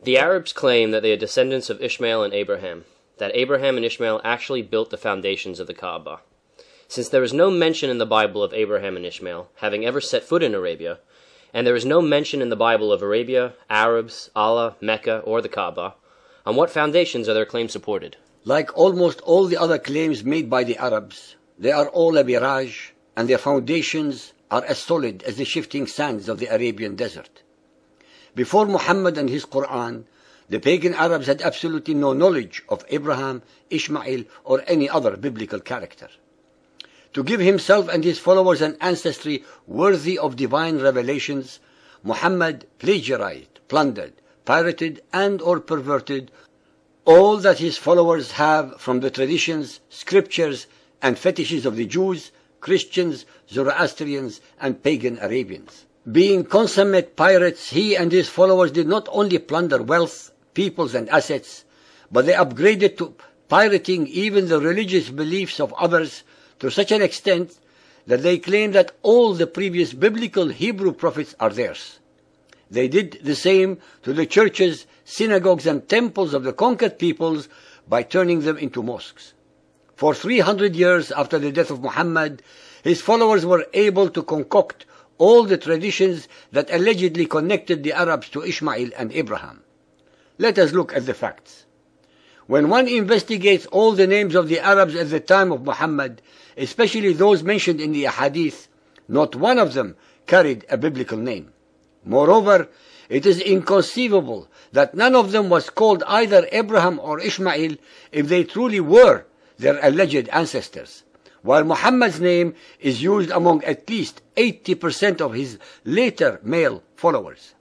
The Arabs claim that they are descendants of Ishmael and Abraham, that Abraham and Ishmael actually built the foundations of the Kaaba. Since there is no mention in the Bible of Abraham and Ishmael having ever set foot in Arabia, and there is no mention in the Bible of Arabia, Arabs, Allah, Mecca, or the Kaaba, on what foundations are their claims supported? Like almost all the other claims made by the Arabs, they are all a mirage, and their foundations are as solid as the shifting sands of the Arabian desert. Before Muhammad and his Quran, the pagan Arabs had absolutely no knowledge of Abraham, Ishmael, or any other biblical character. To give himself and his followers an ancestry worthy of divine revelations, Muhammad plagiarized, plundered, pirated, and or perverted all that his followers have from the traditions, scriptures, and fetishes of the Jews, Christians, Zoroastrians, and pagan Arabians. Being consummate pirates, he and his followers did not only plunder wealth, peoples, and assets, but they upgraded to pirating even the religious beliefs of others to such an extent that they claim that all the previous biblical Hebrew prophets are theirs. They did the same to the churches, synagogues, and temples of the conquered peoples by turning them into mosques. For 300 years after the death of Muhammad, his followers were able to concoct all the traditions that allegedly connected the Arabs to Ishmael and Abraham. Let us look at the facts. When one investigates all the names of the Arabs at the time of Muhammad, especially those mentioned in the Ahadith, not one of them carried a biblical name. Moreover, it is inconceivable that none of them was called either Abraham or Ishmael if they truly were their alleged ancestors, while Muhammad's name is used among at least 80% of his later male followers.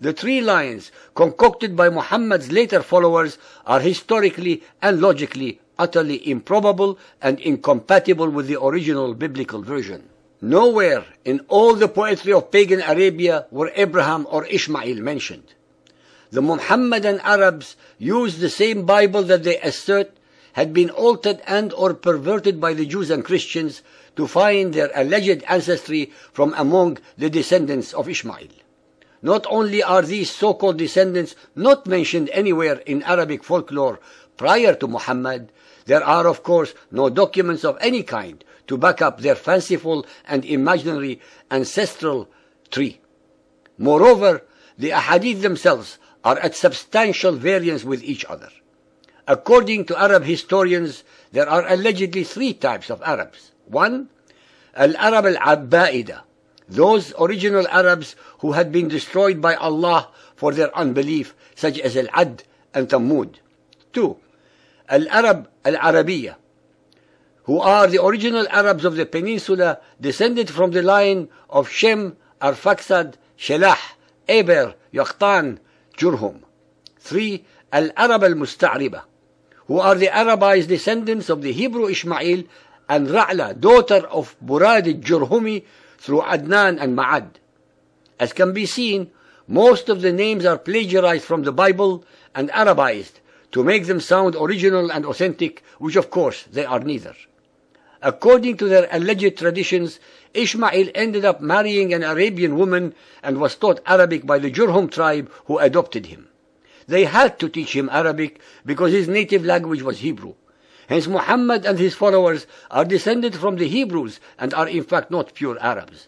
The three lines concocted by Muhammad's later followers are historically and logically utterly improbable and incompatible with the original biblical version. Nowhere in all the poetry of pagan Arabia were Abraham or Ishmael mentioned. The Muhammadan Arabs used the same Bible that they assert had been altered and or perverted by the Jews and Christians to find their alleged ancestry from among the descendants of Ishmael. Not only are these so-called descendants not mentioned anywhere in Arabic folklore prior to Muhammad, there are of course no documents of any kind to back up their fanciful and imaginary ancestral tree. Moreover, the ahadith themselves are at substantial variance with each other. According to Arab historians, there are allegedly three types of Arabs. One, Al-Arab al-Abba'ida, those original Arabs who had been destroyed by Allah for their unbelief, such as Al-Ad and Thammud. Two, Al-Arab al-Arabiya, who are the original Arabs of the peninsula descended from the line of Shem, Arphaxad, Shelah, Eber, Yaqtan, Jurhum. Three, Al-Arab al-Musta'riba, who are the Arabized descendants of the Hebrew Ishmael and Ra'la, daughter of Burad al-Jurhumi, through Adnan and Ma'ad. As can be seen, most of the names are plagiarized from the Bible and Arabized to make them sound original and authentic, which of course they are neither. According to their alleged traditions, Ishmael ended up marrying an Arabian woman and was taught Arabic by the Jurhum tribe who adopted him. They had to teach him Arabic because his native language was Hebrew. Hence Muhammad and his followers are descended from the Hebrews and are in fact not pure Arabs.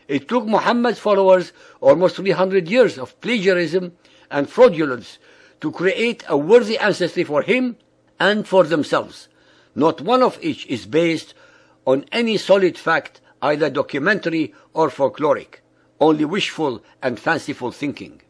It took Muhammad's followers almost 300 years of plagiarism and fraudulence to create a worthy ancestry for him and for themselves. Not one of each is based on any solid fact, either documentary or folkloric, only wishful and fanciful thinking.